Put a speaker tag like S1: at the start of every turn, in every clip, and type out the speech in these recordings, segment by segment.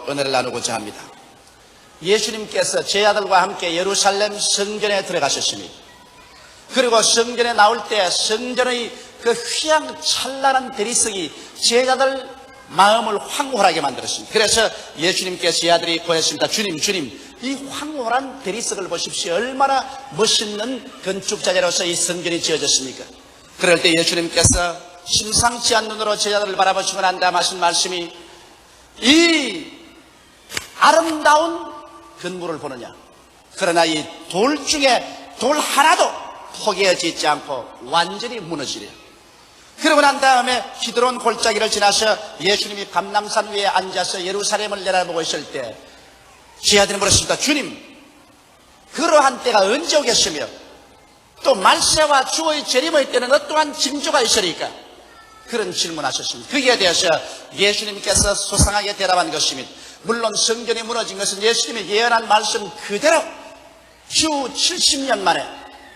S1: 은혜를 나누고자 합니다. 예수님께서 제 아들과 함께 예루살렘 성전에 들어가셨습니다. 그리고 성전에 나올 때 성전의 그 휘황찬란한 대리석이 제자들 마음을 황홀하게 만들었습니다. 그래서 예수님께서 제 아들이 고했습니다. 주님, 이 황홀한 대리석을 보십시오. 얼마나 멋있는 건축자재로서 이 성전이 지어졌습니까? 그럴 때 예수님께서 심상치 않은 눈으로 제자들을 바라보시고 난 다음 하신 말씀이, 이 아름다운 건물을 보느냐? 그러나 이 돌 중에 돌 하나도 포개어지지 않고 완전히 무너지려. 그러고 난 다음에 기드론 골짜기를 지나서 예수님이 감람산 위에 앉아서 예루살렘을 내다보고 있을 때 제 아들이 물었습니다. 주님, 그러한 때가 언제 오겠으며 또 말세와 주의 재림의 때는 어떠한 징조가 있으리까? 그런 질문하셨습니다. 거기에 대해서 예수님께서 소상하게 대답한 것입니다. 물론 성전이 무너진 것은 예수님이 예언한 말씀 그대로 주 70년 만에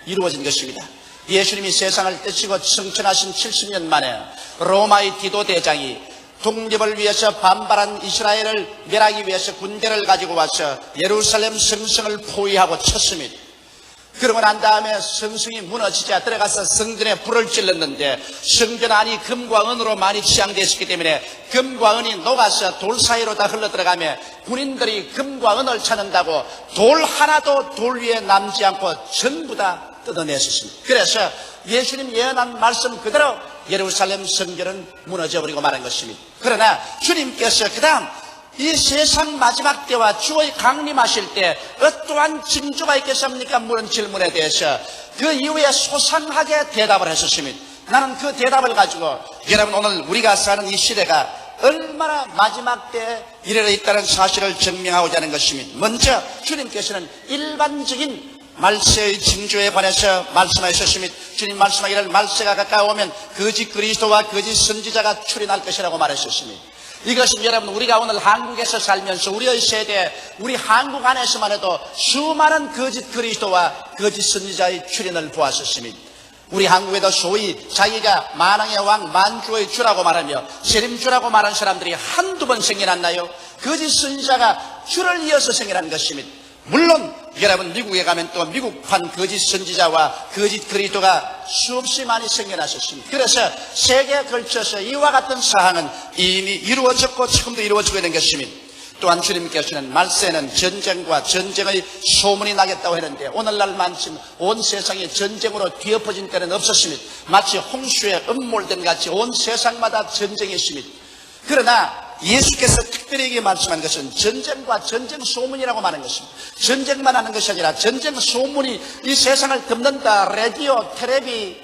S1: 이루어진 것입니다. 예수님이 세상을 떼치고 승천하신 70년 만에 로마의 디도 대장이 독립을 위해서 반발한 이스라엘을 멸하기 위해서 군대를 가지고 와서 예루살렘 성성을 포위하고 쳤습니다. 그러고 난 다음에 성성이 무너지자 들어가서 성전에 불을 질렀는데 성전 안이 금과 은으로 많이 치장되어 있기 때문에 금과 은이 녹아서 돌 사이로 다 흘러들어가며 군인들이 금과 은을 찾는다고 돌 하나도 돌 위에 남지 않고 전부 다 뜯어냈었습니다. 그래서 예수님 예언한 말씀 그대로 예루살렘 성전은 무너져버리고 말한 것입니다. 그러나 주님께서 그 다음 이 세상 마지막 때와 주의 강림하실 때 어떠한 징조가 있겠습니까? 물은 질문에 대해서 그 이후에 소상하게 대답을 하셨습니다. 나는 그 대답을 가지고 여러분, 오늘 우리가 사는 이 시대가 얼마나 마지막 때에 이르러 있다는 사실을 증명하고자 하는 것입니다. 먼저 주님께서는 일반적인 말세의 징조에 관해서 말씀하셨습니다. 주님 말씀하기를 말세가 가까워오면 거짓 그리스도와 거짓 선지자가 출현할 것이라고 말하셨습니다. 이것은 여러분, 우리가 오늘 한국에서 살면서 우리의 세대, 우리 한국 안에서만 해도 수많은 거짓 그리스도와 거짓 선지자의 출현을 보았었습니다. 우리 한국에도 소위 자기가 만왕의 왕 만주의 주라고 말하며 세림주라고 말한 사람들이 한두 번 생겨났나요? 거짓 선지자가 줄을 이어서 생겨난 것입니다. 물론 여러분, 미국에 가면 또 미국판 거짓 선지자와 거짓 그리스도가 수없이 많이 생겨나셨습니다. 그래서 세계에 걸쳐서 이와 같은 사항은 이미 이루어졌고 지금도 이루어지고 있는 것입니다. 또한 주님께서는 말세는 전쟁과 전쟁의 소문이 나겠다고 했는데 오늘날만큼 온 세상이 전쟁으로 뒤엎어진 때는 없었습니다. 마치 홍수에 음몰된 같이 온 세상마다 전쟁이 있습니다. 그러나 예수께서 특별히 말씀한 것은 전쟁과 전쟁 소문이라고 말하는 것입니다. 전쟁만 하는 것이 아니라 전쟁 소문이 이 세상을 덮는다. 라디오, 텔레비,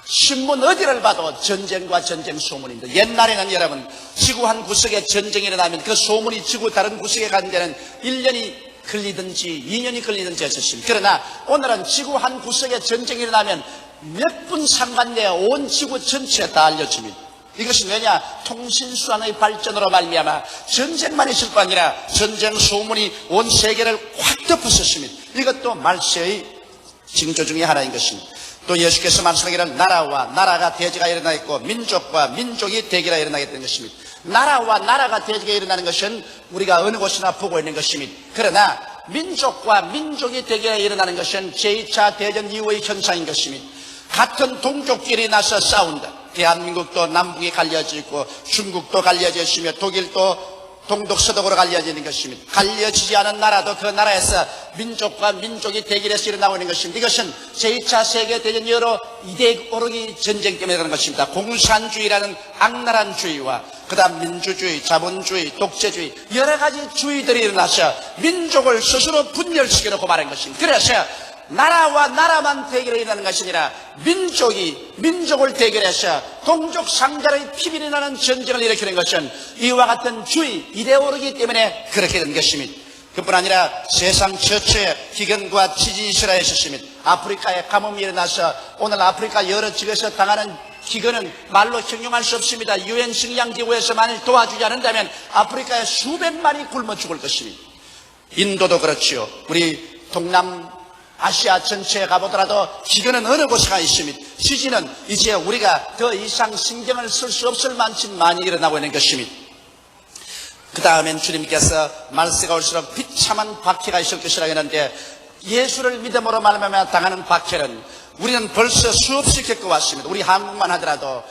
S1: 신문 어디를 봐도 전쟁과 전쟁 소문입니다. 옛날에는 여러분, 지구 한 구석에 전쟁이 일어나면 그 소문이 지구 다른 구석에 가는 데는 1년이 걸리든지 2년이 걸리든지 했었습니다. 그러나 오늘은 지구 한 구석에 전쟁이 일어나면 몇 분 상관 내에 온 지구 전체에 다 알려집니다. 이것은 왜냐? 통신수단의 발전으로 말미암아 전쟁만 있을 뿐 아니라 전쟁 소문이 온 세계를 확 덮었었습니다. 이것도 말세의 징조 중에 하나인 것입니다. 또 예수께서 말씀하기를 나라와 나라가 대지가 일어나 있고 민족과 민족이 대기가 일어나게 된 것입니다. 나라와 나라가 대지가 일어나는 것은 우리가 어느 곳이나 보고 있는 것입니다. 그러나 민족과 민족이 대기가 일어나는 것은 제2차 대전 이후의 현상인 것입니다. 같은 동족끼리 나서 싸운다. 대한민국도 남북이 갈려져 있고 중국도 갈려져 있으며 독일도 동독 서독으로 갈려져 있는 것입니다. 갈려지지 않은 나라도 그 나라에서 민족과 민족이 대결해서 일어나고 있는 것입니다. 이것은 제2차 세계대전 여러 이데올로기 전쟁 때문에 그런 것입니다. 공산주의라는 악랄한 주의와 그 다음 민주주의, 자본주의, 독재주의 여러 가지 주의들이 일어나서 민족을 스스로 분열시켜놓고 말한 것입니다. 그래서 나라와 나라만 대결이 일어나는 것이 아니라 민족이 민족을 대결해서 동족 상자의 피비리 나는 전쟁을 일으키는 것은 이와 같은 주의, 이데올로기 때문에 그렇게 된 것입니다. 그뿐 아니라 세상 전체에 기근과 지진이 일어났습니다. 아프리카에 가뭄이 일어나서 오늘 아프리카 여러 지역에서 당하는 기근은 말로 형용할 수 없습니다. 유엔 식량기구에서 만일 도와주지 않는다면 아프리카에 수백만이 굶어 죽을 것입니다. 인도도 그렇지요. 우리 동남 아시아 전체에 가보더라도 기근은 어느 곳에가 있습니다. 지진은 이제 우리가 더 이상 신경을 쓸 수 없을 만큼 많이 일어나고 있는 것입니다. 그 다음엔 주님께서 말세가 올수록 비참한 박해가 있을 것이라 했는데 예수를 믿음으로 말미암아 당하는 박해는 우리는 벌써 수없이 겪어왔습니다. 우리 한국만 하더라도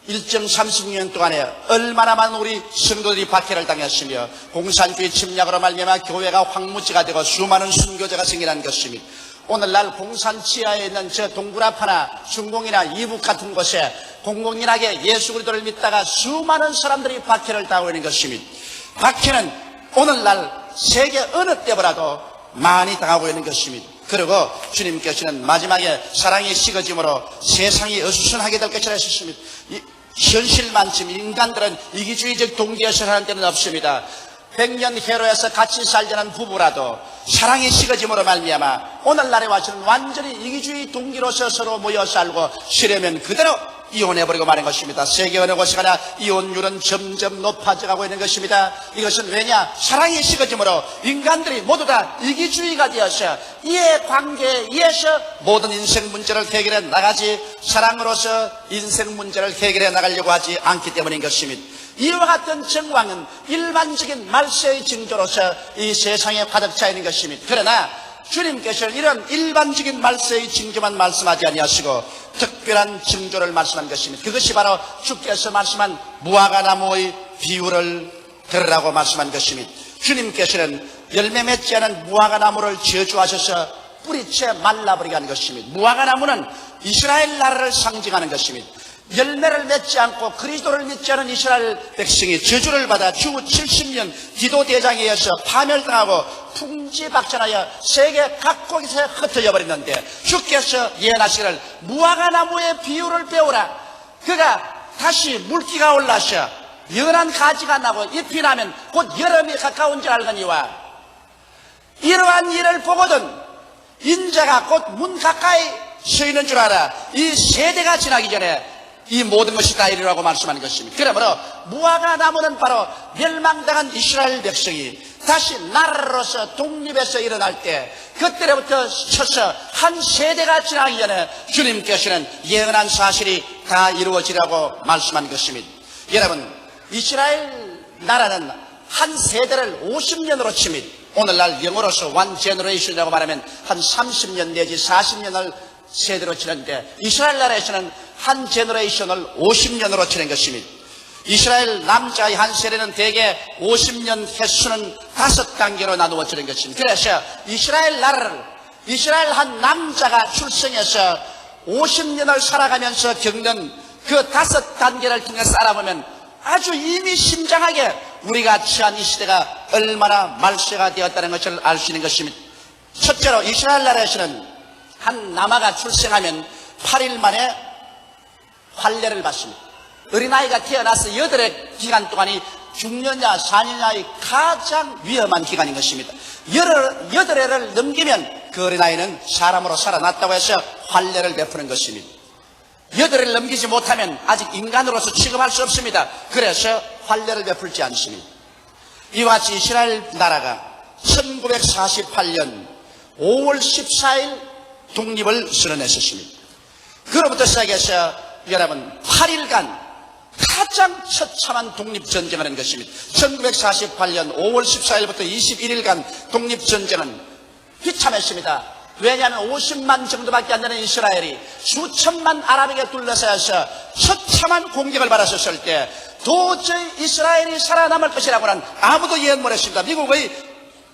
S1: 1.36년 동안에 얼마나 많은 우리 성도들이 박해를 당했으며 공산주의 침략으로 말미암아 교회가 황무지가 되고 수많은 순교자가 생겨난 것입니다. 오늘날 공산 지하에 있는 저 동굴앞하나 중공이나 이북 같은 곳에 공공연하게 예수 그리스도를 믿다가 수많은 사람들이 박해를 당하고 있는 것입니다. 박해는 오늘날 세계 어느 때보다도 많이 당하고 있는 것입니다. 그리고 주님께서는 마지막에 사랑이 식어짐으로 세상이 어수선하게 될 것이라 하셨습니다. 현실만큼 인간들은 이기주의적 동기에서 사는 데는 없습니다. 100년 해로에서 같이 살자는 부부라도 사랑이 식어짐으로 말미암아 오늘날에 와서는 완전히 이기주의 동기로서 서로 모여 살고 싫으면 그대로 이혼해버리고 마는 것입니다. 세계 어느 곳에 가나 이혼율은 점점 높아져가고 있는 것입니다. 이것은 왜냐? 사랑이 식어짐으로 인간들이 모두 다 이기주의가 되어서 이해관계에 의해서 모든 인생 문제를 해결해 나가지 사랑으로서 인생 문제를 해결해 나가려고 하지 않기 때문인 것입니다. 이와 같은 정황은 일반적인 말세의 징조로서 이 세상에 가득 차 있는 것입니다. 그러나 주님께서는 이런 일반적인 말세의 징조만 말씀하지 아니하시고 특별한 징조를 말씀한 것입니다. 그것이 바로 주께서 말씀한 무화과나무의 비유를 들으라고 말씀한 것입니다. 주님께서는 열매 맺지 않은 무화과나무를 저주하셔서 뿌리채 말라버리게 하는 것입니다. 무화과나무는 이스라엘 나라를 상징하는 것입니다. 열매를 맺지 않고 그리스도를 믿지 않은 이스라엘 백성이 저주를 받아 주 70년 디도대장에 의해서 파멸당하고 풍지박전하여 세계 각국에서 흩어져 버렸는데 주께서 예언하시기를 무화과나무의 비유를 배우라. 그가 다시 물기가 올라서 연한 가지가 나고 잎이 나면 곧 여름이 가까운 줄 알거니와 이러한 일을 보거든 인자가 곧 문 가까이 서 있는 줄 알아. 이 세대가 지나기 전에 이 모든 것이 다 이루라고 말씀하는 것입니다. 그러므로 무화과나무는 바로 멸망당한 이스라엘 백성이 다시 나라로서 독립해서 일어날 때 그때로부터 쳐서 한 세대가 지나기 전에 주님께서는 예언한 사실이 다 이루어지라고 말씀한 것입니다. 여러분, 이스라엘 나라는 한 세대를 50년으로 칩니다. 오늘날 영어로서 one generation이라고 말하면 한 30년 내지 40년을 세대로 치는데 이스라엘 나라에서는 한 제너레이션을 50년으로 치는 것입니다. 이스라엘 남자의 한 세대는 대개 50년 횟수는 5단계로 나누어지는 것입니다. 그래서 이스라엘 나라를 이스라엘 한 남자가 출생해서 50년을 살아가면서 겪는 그 5단계를 통해서 알아보면 아주 의미심장하게 우리가 처한 이 시대가 얼마나 말세가 되었다는 것을 알 수 있는 것입니다. 첫째로 이스라엘 나라에서는 한 남아가 출생하면 8일 만에 환례를 받습니다. 어린아이가 태어나서 8의 기간 동안이 중년이나 4년야의 가장 위험한 기간인 것입니다. 8회를 넘기면 그 어린아이는 사람으로 살아났다고 해서 환례를 베푸는 것입니다. 8회를 넘기지 못하면 아직 인간으로서 취급할 수 없습니다. 그래서 환례를 베풀지 않습니다. 이와 같이 이스라엘 나라가 1948년 5월 14일 독립을 선언했었습니다. 그로부터 시작해서 여러분 8일간 가장 처참한 독립전쟁을 한 것입니다. 1948년 5월 14일부터 21일간 독립전쟁은 비참했습니다. 왜냐하면 50만 정도밖에 안 되는 이스라엘이 수천만 아랍에게 둘러싸여서 처참한 공격을 받았었을 때 도저히 이스라엘이 살아남을 것이라고는 아무도 예언 못했습니다. 미국의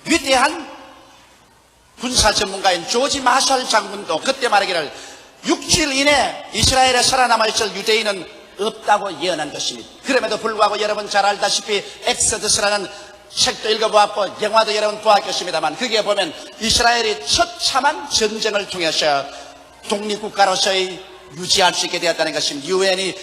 S1: 위대한 군사 전문가인 조지 마샬 장군도 그때 말하기를 6주일 이내 이스라엘에 살아남아 있을 유대인은 없다고 예언한 것입니다. 그럼에도 불구하고 여러분 잘 알다시피 엑소더스라는 책도 읽어보았고 영화도 여러분 보았겠습니다만 거기에 보면 이스라엘이 처참한 전쟁을 통해서 독립국가로서의 유지할 수 있게 되었다는 것입니다. 유엔이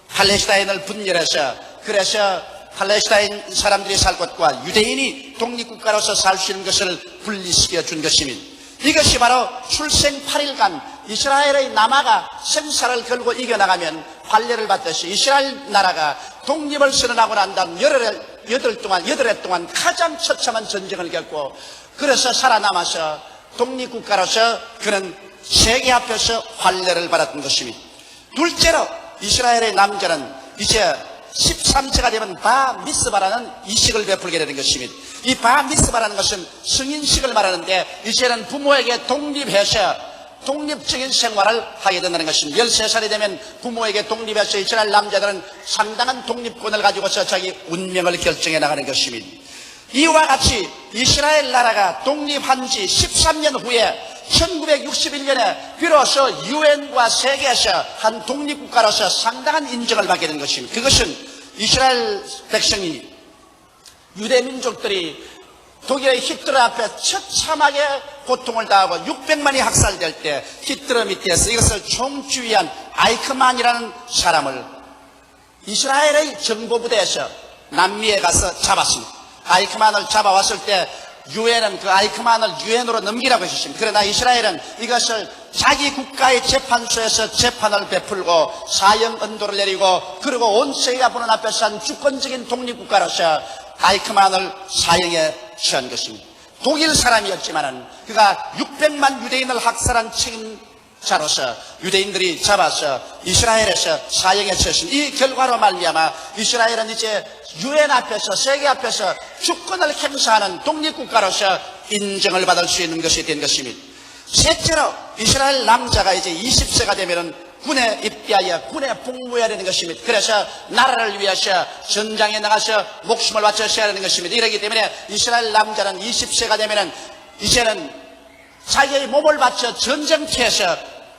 S1: 팔레스타인을 분열해서 그래서 팔레스타인 사람들이 살 곳과 유대인이 독립국가로서 살 수 있는 것을 분리시켜 준 것입니다. 이것이 바로 출생 8일간 이스라엘의 남아가 생사를 걸고 이겨나가면 환례를 받듯이 이스라엘 나라가 독립을 선언하고 난 다음 8해 동안 가장 처참한 전쟁을 겪고 그래서 살아남아서 독립국가로서 그는 세계 앞에서 환례를 받았던 것입니다. 둘째로 이스라엘의 남자는 이제 13세가 되면 바 미스바라는 이식을 베풀게 되는 것입니다. 이 바 미스바라는 것은 승인식을 말하는데 이제는 부모에게 독립해서 독립적인 생활을 하게 된다는 것입니다. 13살이 되면 부모에게 독립해서 이스라엘 남자들은 상당한 독립권을 가지고서 자기 운명을 결정해 나가는 것입니다. 이와 같이 이스라엘 나라가 독립한 지 13년 후에 1961년에 비로소 유엔과 세계에서 한 독립국가로서 상당한 인정을 받게 된 것입니다. 그것은 이스라엘 백성이, 유대민족들이 독일의 히틀러 앞에 처참하게 고통을 당하고 600만이 학살될 때 히틀러 밑에서 이것을 총주의한 아이크만이라는 사람을 이스라엘의 정보부대에서 남미에 가서 잡았습니다. 아이크만을 잡아왔을 때 유엔은 그 아이크만을 유엔으로 넘기라고 했습니다. 그러나 이스라엘은 이것을 자기 국가의 재판소에서 재판을 베풀고 사형 언도를 내리고 그리고 온 세계가 보는 앞에서 한 주권적인 독립국가로서 아이크만을 사형에 처한 것입니다. 독일 사람이었지만은 그가 600만 유대인을 학살한 책임자로서 유대인들이 잡아서 이스라엘에서 사형에 처했습니다. 이 결과로 말미암아 이스라엘은 이제 유엔 앞에서 세계 앞에서 주권을 행사하는 독립국가로서 인정을 받을 수 있는 것이 된 것입니다. 셋째로 이스라엘 남자가 이제 20세가 되면은 군에 입대하여 군에 복무해야 되는 것입니다. 그래서 나라를 위해서 전장에 나가서 목숨을 바쳐서야 하는 것입니다. 이러기 때문에 이스라엘 남자는 20세가 되면은 이제는 자기의 몸을 바쳐 전쟁터에서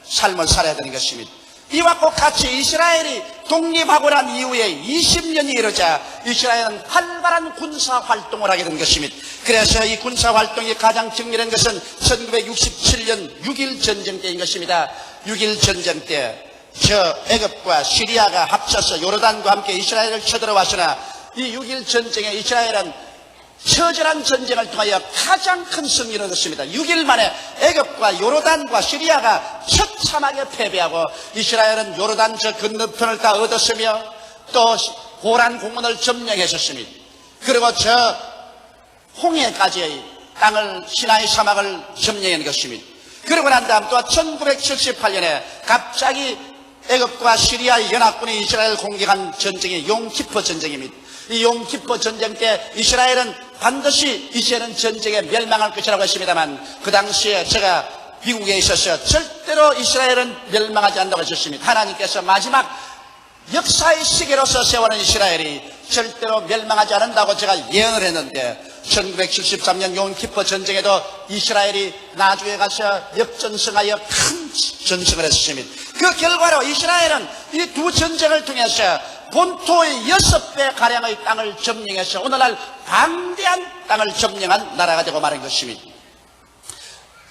S1: 삶을 살아야 되는 것입니다. 이와 똑같이 이스라엘이 독립하고 난 이후에 20년이 이르자 이스라엘은 활발한 군사활동을 하게 된 것입니다. 그래서 이 군사활동이 가장 정밀한 것은 1967년 6.1 전쟁 때인 것입니다. 6.1 전쟁 때 저 애굽과 시리아가 합쳐서 요르단과 함께 이스라엘을 쳐들어왔으나 이 6.1 전쟁에 이스라엘은 처절한 전쟁을 통하여 가장 큰 승리를 얻었습니다. 6일 만에 애굽과 요르단과 시리아가 처참하게 패배하고 이스라엘은 요르단 저 건너편을 다 얻었으며 또 고란 공원을 점령했었습니다. 그리고 저 홍해까지의 땅을 시나이 사막을 점령한 것입니다. 그러고 난 다음 또 1978년에 갑자기 애굽과 시리아의 연합군이 이스라엘 공격한 전쟁이 용키퍼 전쟁입니다. 이 용키퍼 전쟁 때 이스라엘은 반드시 이제는 전쟁에 멸망할 것이라고 했습니다만 그 당시에 제가 미국에 있어서 절대로 이스라엘은 멸망하지 않는다고 했습니다. 하나님께서 마지막 역사의 시계로서 세워놓은 이스라엘이 절대로 멸망하지 않는다고 제가 예언을 했는데 1973년 용키퍼 전쟁에도 이스라엘이 나중에 가서 역전승하여 큰 전승을 했습니다. 그 결과로 이스라엘은 이 두 전쟁을 통해서 본토의 6배 가량의 땅을 점령해서 오늘날 방대한 땅을 점령한 나라가 되고 말한 것입니다.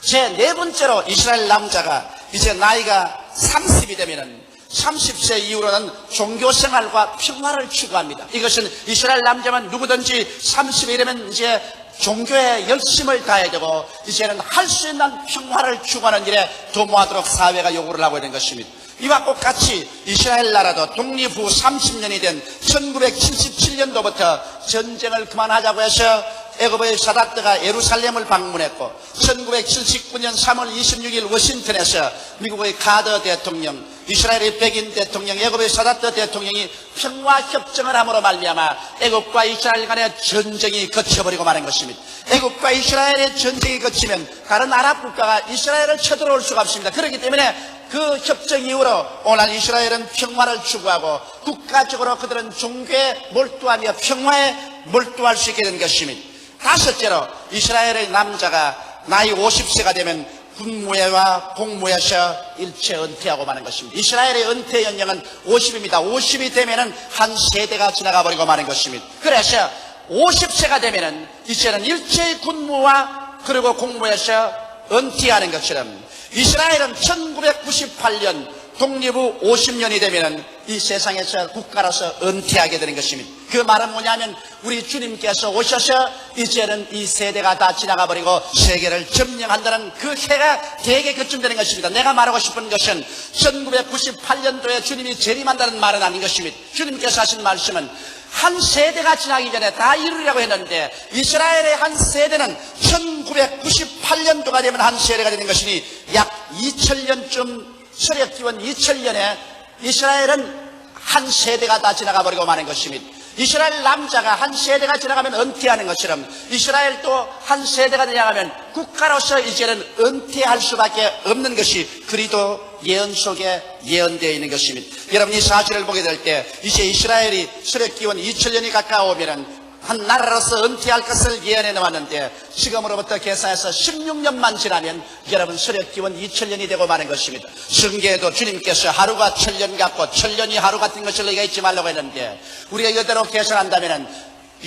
S1: 제 네 번째로 이스라엘 남자가 이제 나이가 30이 되면은 30세 이후로는 종교생활과 평화를 추구합니다. 이것은 이스라엘 남자만 누구든지 30이 되면 이제 종교에 열심을 다해야 되고 이제는 할 수 있는 평화를 추구하는 일에 도모하도록 사회가 요구를 하고 있는 것입니다. 이와 똑같이 이스라엘 나라도 독립 후 30년이 된 1977년도부터 전쟁을 그만하자고 해서 애굽의 사다트가 예루살렘을 방문했고 1979년 3월 26일 워싱턴에서 미국의 카더 대통령, 이스라엘의 백인 대통령, 애굽의 사다트 대통령이 평화협정을 함으로 말미암아 애굽과 이스라엘 간의 전쟁이 그쳐버리고 마는 것입니다. 애굽과 이스라엘의 전쟁이 그치면 다른 아랍 국가가 이스라엘을 쳐들어올 수가 없습니다. 그렇기 때문에 그 협정 이후로 오늘 이스라엘은 평화를 추구하고 국가적으로 그들은 종교에 몰두하며 평화에 몰두할 수 있게 된 것입니다. 다섯째로 이스라엘의 남자가 나이 50세가 되면 군무회와 공무에서 일체 은퇴하고 마는 것입니다. 이스라엘의 은퇴 연령은 50입니다. 50이 되면은 한 세대가 지나가 버리고 마는 것입니다. 그래서 50세가 되면은 이제는 일체의 군무와 그리고 공무에서 은퇴하는 것처럼 이스라엘은 1998년 독립 후 50년이 되면 이 세상에서 국가로서 은퇴하게 되는 것입니다. 그 말은 뭐냐면 우리 주님께서 오셔서 이제는 이 세대가 다 지나가 버리고 세계를 점령한다는 그 해가 대개 그쯤 되는 것입니다. 내가 말하고 싶은 것은 1998년도에 주님이 재림한다는 말은 아닌 것입니다. 주님께서 하신 말씀은 한 세대가 지나기 전에 다 이루려고 했는데 이스라엘의 한 세대는 1998년도가 되면 한 세대가 되는 것이니 약 2000년쯤 서력기원 2000년에 이스라엘은 한 세대가 다 지나가 버리고 마는 것입니다. 이스라엘 남자가 한 세대가 지나가면 은퇴하는 것처럼 이스라엘도 한 세대가 지나가면 국가로서 이제는 은퇴할 수밖에 없는 것이 그리도 예언 속에 예언되어 있는 것입니다. 여러분 이 사실을 보게 될 때 이제 이스라엘이 수렵기원 2000년이 가까우면은 한 나라로서 은퇴할 것을 예언해 놓았는데 지금으로부터 계산해서 16년만 지나면 여러분 수렵기원 2000년이 되고 마는 것입니다. 성경에도 주님께서 하루가 1000년 같고 1000년이 하루 같은 것을 너희가 잊지 말라고 했는데 우리가 이대로 계산한다면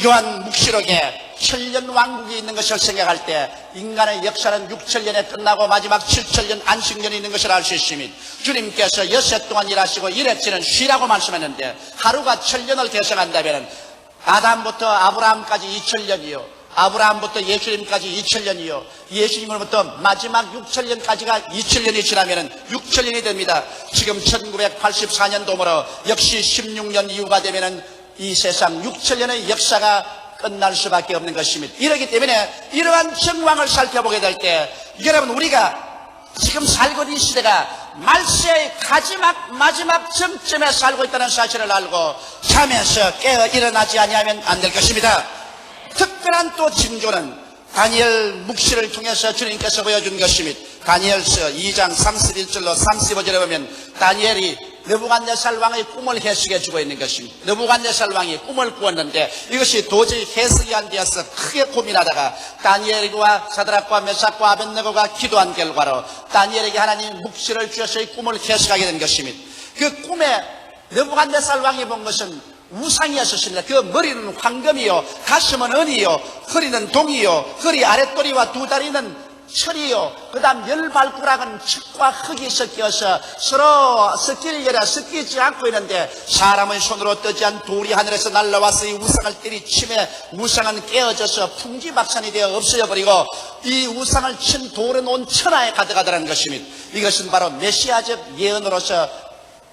S1: 요한 묵시록에 1000년 왕국이 있는 것을 생각할 때 인간의 역사는 6000년에 끝나고 마지막 7000년 안식년이 있는 것을 알 수 있습니다. 주님께서 엿새 동안 일하시고 일했지는 쉬라고 말씀했는데 하루가 1000년을 계산한다면 아담부터 아브라함까지 2000년이요. 아브라함부터 예수님까지 2000년이요. 예수님으로부터 마지막 6000년까지가 2000년이 지나면 6000년이 됩니다. 지금 1984년도므로 역시 16년 이후가 되면 이 세상 6000년의 역사가 끝날 수밖에 없는 것입니다. 이렇기 때문에 이러한 정황을 살펴보게 될 때 여러분 우리가 지금 살고 있는 시대가 말세의 마지막 정점에 살고 있다는 사실을 알고 잠에서 깨어 일어나지 아니하면 안 될 것입니다. 특별한 또 징조는 다니엘 묵시를 통해서 주님께서 보여준 것입니다. 다니엘서 2장 31절로 35절에 보면 다니엘이 느부갓네살 왕의 꿈을 해석해 주고 있는 것입니다. 느부갓네살 왕이 꿈을 꾸었는데 이것이 도저히 해석이 안 되어서 크게 고민하다가 다니엘과 사드락과 메삭과 아벳느고가 기도한 결과로 다니엘에게 하나님 묵시를 주셔서 이 꿈을 해석하게 된 것입니다. 그 꿈에 느부갓네살 왕이 본 것은 우상이었습니다. 그 머리는 황금이요, 가슴은 은이요, 허리는 동이요, 허리 아랫도리와 두 다리는 철이요, 그 다음 열발가락은 칡과 흙이 섞여서 서로 섞이지 않고 있는데 사람의 손으로 뜨지 않은 돌이 하늘에서 날라와서 이 우상을 때리치매 우상은 깨어져서 풍지박산이 되어 없어져 버리고 이 우상을 친 돌은 온 천하에 가득하다는 것입니다. 이것은 바로 메시아적 예언으로서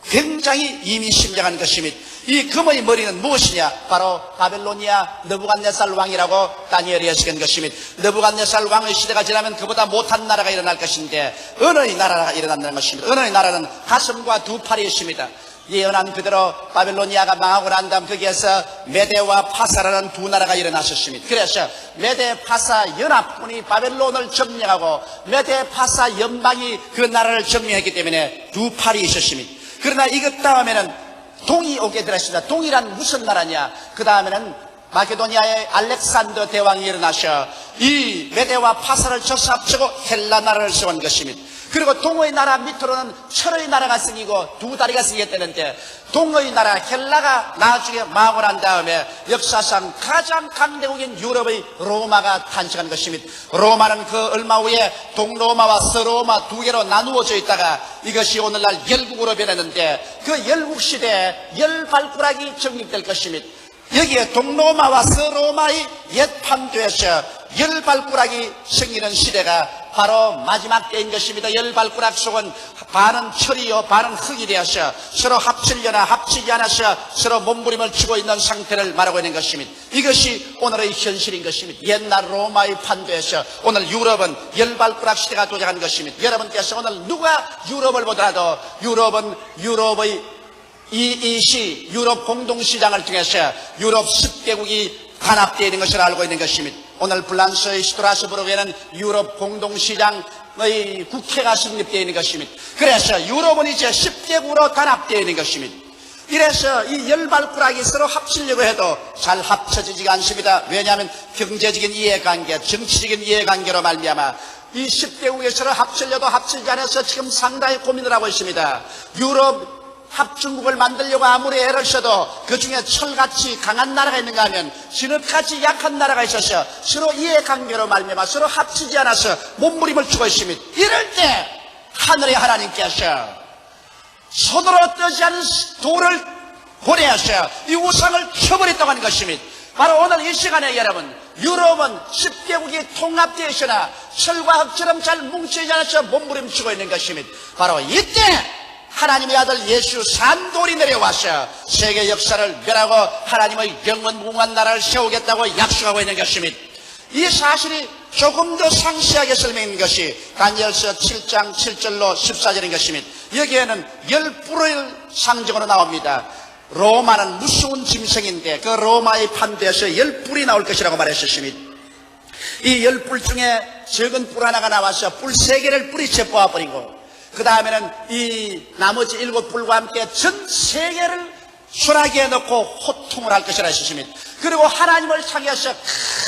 S1: 굉장히 이미심장한 것입니다. 이 금의 머리는 무엇이냐? 바로 바벨로니아 느부갓네살 왕이라고 다니엘이 해석한 것입니다. 느부갓네살 왕의 시대가 지나면 그보다 못한 나라가 일어날 것인데 어느 나라가 일어난다는 것입니다. 어느 나라는 가슴과 두 팔이 있습니다. 예언한 그대로 바벨로니아가 망하고 난 다음 거기에서 메대와 파사라는 두 나라가 일어났었습니다. 그래서 메대 파사 연합군이 바벨론을 점령하고 메대 파사 연방이 그 나라를 점령했기 때문에 두 팔이 있었습니다. 그러나 이것 다음에는 동이 오게 되었습니다. 동이란 무슨 나라냐? 그 다음에는 마케도니아의 알렉산더 대왕이 일어나셔 이 메대와 파사를 쳐서 합치고 헬라 나라를 세운 것입니다. 그리고 동의 나라 밑으로는 철의 나라가 생기고 두 다리가 생겼다는데 동의 나라 헬라가 나중에 망하고 난 다음에 역사상 가장 강대국인 유럽의 로마가 탄생한 것입니다. 로마는 그 얼마 후에 동로마와 서로마 두 개로 나누어져 있다가 이것이 오늘날 열국으로 변했는데 그 열국 시대에 열발가락이 정립될 것입니다. 여기에 동로마와 서로마의 옛 판도에서 열발가락이 생기는 시대가 바로 마지막 때인 것입니다. 열발가락 속은 반은 철이요 반은 흙이 되어서 서로 합치려나 합치지 않아서 서로 몸부림을 치고 있는 상태를 말하고 있는 것입니다. 이것이 오늘의 현실인 것입니다. 옛날 로마의 판도에서 오늘 유럽은 열발가락 시대가 도착한 것입니다. 여러분께서 오늘 누가 유럽을 보더라도 유럽은 유럽의 EEC 유럽 공동시장을 통해서 유럽 10개국이 단합되어 있는 것을 알고 있는 것입니다. 오늘 프랑스의 스트라스부르크에는 유럽 공동시장의 국회가 성립되어 있는 것입니다. 그래서 유럽은 이제 10개국으로 단합되어 있는 것입니다. 이래서 이 열발가락이 서로 합치려고 해도 잘 합쳐지지가 않습니다. 왜냐하면 경제적인 이해관계, 정치적인 이해관계로 말미암아 이 10개국에 서로 합치려도 합치지 않아서 지금 상당히 고민을 하고 있습니다. 유럽 합중국을 만들려고 아무리 애를 써도 그 중에 철같이 강한 나라가 있는가 하면 진흙같이 약한 나라가 있어서 서로 이해관계로 말미암아 서로 합치지 않아서 몸부림을 주고 있습니다. 이럴 때 하늘의 하나님께서 손으로 뜨지 않은 돌을 보내셔 이 우상을 쳐버렸다고 하는 것입니다. 바로 오늘 이 시간에 여러분 유럽은 10개국이 통합되어 있으나 철과 흙처럼 잘 뭉치지 않아서 몸부림치고 있는 것입니다. 바로 이때 하나님의 아들 예수 산돌이 내려와서 세계 역사를 멸하고 하나님의 영원무궁한 나라를 세우겠다고 약속하고 있는 것입니다. 이 사실이 조금 더 상세하게 설명된 것이 다니엘서 7장 7절로 14절인 것입니다. 여기에는 열불을 상징으로 나옵니다. 로마는 무서운 짐승인데 그 로마의 판도에서 10뿔이 나올 것이라고 말했었습니다. 이 10뿔 중에 적은 뿔 하나가 나와서 뿔 3개를 뿌리쳐 뽑아버리고 그 다음에는 이 나머지 7뿔과 함께 전 세계를 소나기에 넣고 호통을 할 것이라 했습니다. 그리고 하나님을 향해서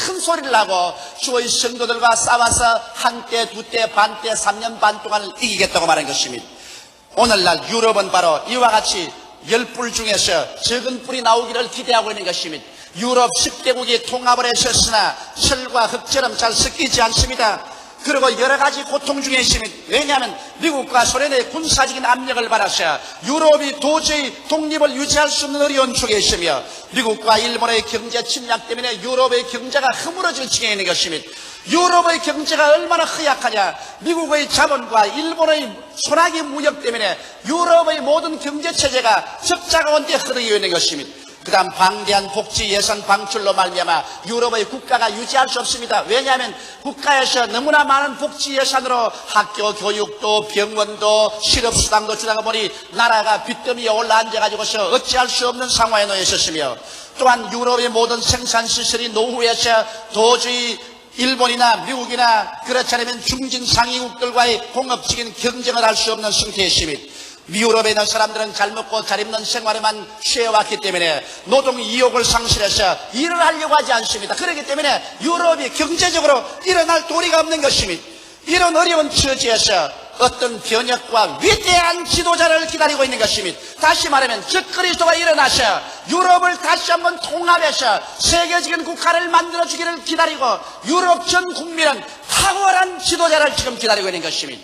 S1: 큰 소리를 하고 주의 성도들과 싸워서 한때, 두때, 반때, 3년 반 동안을 이기겠다고 말한 것입니다. 오늘날 유럽은 바로 이와 같이 10뿔 중에서 적은 뿔이 나오기를 기대하고 있는 것입니다. 유럽 10개국이 통합을 했었으나 철과 흙처럼 잘 섞이지 않습니다. 그리고 여러 가지 고통 중에 있습니다. 왜냐하면 미국과 소련의 군사적인 압력을 받아서 유럽이 도저히 독립을 유지할 수 없는 어려운 쪽에 있으며 미국과 일본의 경제 침략 때문에 유럽의 경제가 허물어질 지경에 있는 것입니다. 유럽의 경제가 얼마나 허약하냐. 미국의 자본과 일본의 소나기 무역 때문에 유럽의 모든 경제체제가 적자 가운데 흐르고 있는 것입니다. 그 다음 방대한 복지 예산 방출로 말미암아 유럽의 국가가 유지할 수 없습니다. 왜냐하면 국가에서 너무나 많은 복지 예산으로 학교 교육도 병원도 실업수당도 주다가 보니 나라가 빚더미에 올라앉아가지고서 어찌할 수 없는 상황에 놓여 있었으며 또한 유럽의 모든 생산시설이 노후에서 도저히 일본이나 미국이나 그렇지 않으면 중진 상위국들과의 공업적인 경쟁을 할 수 없는 상태에 있습니다. 유럽에 있는 사람들은 잘 먹고 잘 입는 생활에만 취해왔기 때문에 노동 이욕을 상실해서 일을 하려고 하지 않습니다. 그렇기 때문에 유럽이 경제적으로 일어날 도리가 없는 것입니다. 이런 어려운 처지에서 어떤 변혁과 위대한 지도자를 기다리고 있는 것입니다. 다시 말하면 적그리스도가 일어나서 유럽을 다시 한번 통합해서 세계적인 국가를 만들어주기를 기다리고 유럽 전 국민은 탁월한 지도자를 지금 기다리고 있는 것입니다.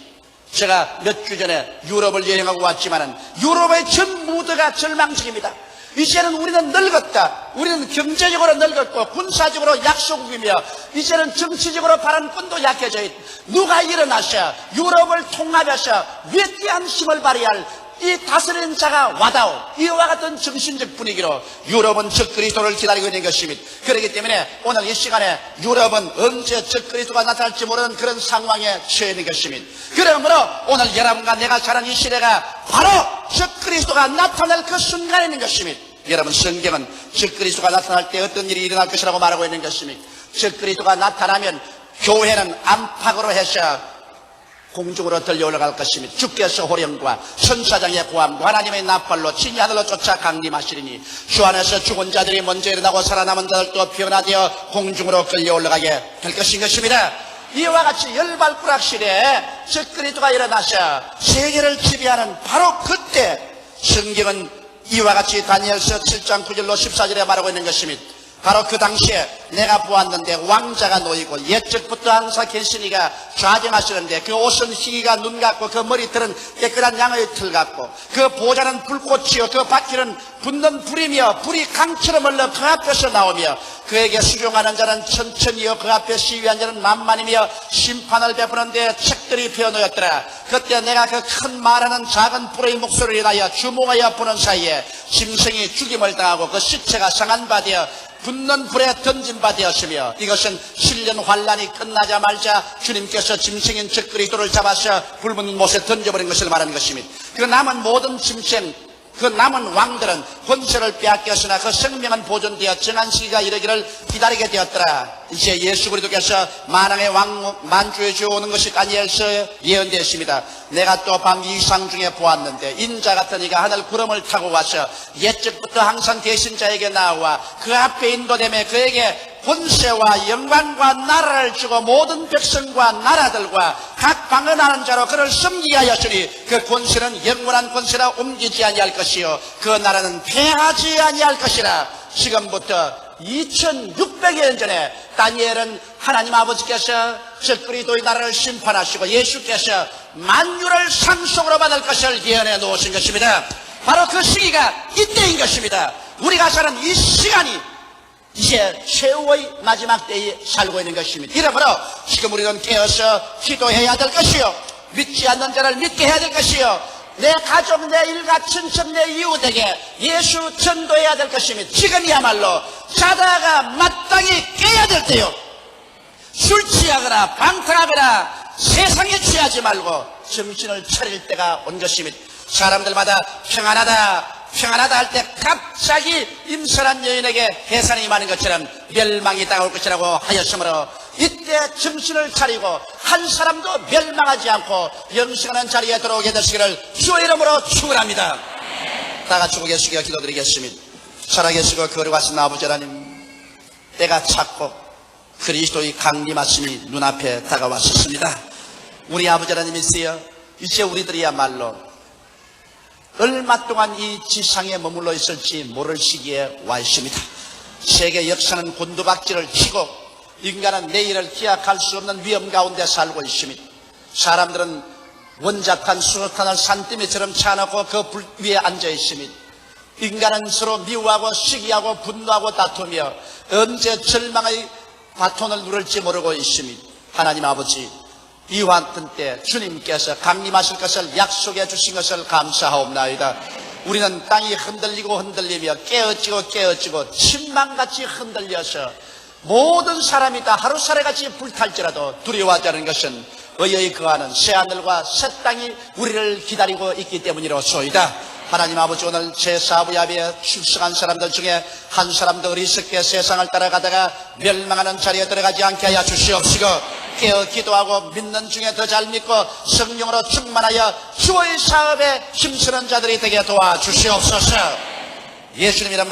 S1: 제가 몇 주 전에 유럽을 여행하고 왔지만은 유럽의 전 무드가 절망적입니다. 이제는 우리는 늙었다. 우리는 경제적으로 늙었고 군사적으로 약소국이며 이제는 정치적으로 발언권도 약해져 있다. 누가 일어나서 유럽을 통합해서 위대한 힘을 발휘할 이 다스리는 자가 와다오. 이와 같은 정신적 분위기로 유럽은 적그리스도를 기다리고 있는 것입니다. 그렇기 때문에 오늘 이 시간에 유럽은 언제 적그리스도가 나타날지 모르는 그런 상황에 처해 있는 것입니다. 그러므로 오늘 여러분과 내가 자란 이 시대가 바로 적그리스도가 나타날 그 순간에 있는 것입니다. 여러분, 성경은 적그리스도가 나타날 때 어떤 일이 일어날 것이라고 말하고 있는 것입니다. 적그리스도가 나타나면 교회는 안팎으로 해서 공중으로 들려 올라갈 것입니다. 주께서 호령과 천사장의 고함과 하나님의 나팔로 진이 하늘로 쫓아 강림하시리니 주 안에서 죽은 자들이 먼저 일어나고 살아남은 자들도 변화되어 공중으로 끌려 올라가게 될 것입니다. 이와 같이 열발꾸락 시대에 적그리스도가 일어나서 세계를 지배하는 바로 그때 성경은 이와 같이 다니엘서 7장 9절로 14절에 말하고 있는 것입니다. 바로 그 당시에 내가 보았는데 왕자가 놓이고 옛적부터 항상 계시니가 좌정하시는데 그 옷은 희기가 눈 같고 그 머리털은 깨끗한 양의 털 같고 그 보좌는 불꽃이요 그 바퀴는 붙는 불이며 불이 강처럼 흘러 그 앞에서 나오며 그에게 수종하는 자는 천천히요 그 앞에 시위한 자는 만만이며 심판을 베푸는데 책들이 펴놓였더라. 그때 내가 그 큰 말하는 작은 불의 목소리를 인하여 주목하여 보는 사이에 짐승이 죽임을 당하고 그 시체가 상한 바 되어 붙는 불에 던진 바 되었으며 이것은 7년 환란이 끝나자마자 주님께서 짐승인 적그리스도를 잡아서 불붙는 못에 던져버린 것을 말하는 것입니다. 그 남은 모든 짐승 그 남은 왕들은 권세를 빼앗겼으나 그 생명은 보존되어 정한 시기가 이르기를 기다리게 되었더라. 이제 예수 그리스도께서 만왕의 왕 만주의 주 오는 것이 다니엘서에 예언되었습니다. 내가 또 밤 이상 중에 보았는데 인자 같은 이가 하늘 구름을 타고 와서 옛적부터 항상 계신 자에게 나와 그 앞에 인도되며 그에게 권세와 영광과 나라를 주고 모든 백성과 나라들과 각 방언하는 자로 그를 섬기게 하였으니 그 권세는 영원한 권세라 옮기지 아니할 것이요 그 나라는 패하지 아니할 것이라. 지금부터 2600여 년 전에 다니엘은 하나님 아버지께서 적그리스도의 나라를 심판하시고 예수께서 만유를 상속으로 받을 것을 예언해 놓으신 것입니다. 바로 그 시기가 이때인 것입니다. 우리가 사는 이 시간이 이제 최후의 마지막 때에 살고 있는 것입니다. 이러므로 지금 우리는 깨어서 기도해야 될 것이요 믿지 않는 자를 믿게 해야 될 것이요 내 가족, 내 일가, 친척, 내 이웃에게 예수 전도해야 될 것입니다. 지금이야말로 자다가 마땅히 깨야 될 때요. 술 취하거나 방탕하거나 세상에 취하지 말고 정신을 차릴 때가 온 것입니다. 사람들마다 평안하다, 평안하다 할 때 갑자기 임선한 여인에게 해산이 임하는 것처럼 멸망이 다가올 것이라고 하였으므로 이때 정신을 차리고 한 사람도 멸망하지 않고 영생하는 자리에 들어오게 되시기를 주의 이름으로 축원합니다. 다 같이 고개 숙여 기도드리겠습니다. 살아계시고 거룩하신 아버지 하나님, 때가 찼고 그리스도의 강림하심이 눈앞에 다가왔었습니다. 우리 아버지 하나님이시여, 이제 우리들이야말로 얼마 동안 이 지상에 머물러 있을지 모를 시기에 와 있습니다. 세계 역사는 곤두박질을 치고 인간은 내일을 기약할 수 없는 위험 가운데 살고 있습니다. 사람들은 원자탄, 수소탄을 산더미처럼 차놓고 그 불 위에 앉아 있습니다. 인간은 서로 미워하고 시기하고 분노하고 다투며 언제 절망의 바톤을 누를지 모르고 있습니다. 하나님 아버지, 이와 같은 때 주님께서 강림하실 것을 약속해 주신 것을 감사하옵나이다. 우리는 땅이 흔들리고 흔들리며 깨어지고 침망같이 흔들려서 모든 사람이 다 하루살이같이 불탈지라도 두려워하지 않은 것은 의의 거하는 새하늘과 새 땅이 우리를 기다리고 있기 때문이로소이다. 하나님 아버지, 오늘 제4부야비에 출석한 사람들 중에 한 사람도 어리석게 세상을 따라가다가 멸망하는 자리에 들어가지 않게 하여 주시옵시고, 깨어 기도하고 믿는 중에 더 잘 믿고 성령으로 충만하여 주의 사업에 힘쓰는 자들이 되게 도와주시옵소서. 예수님 이름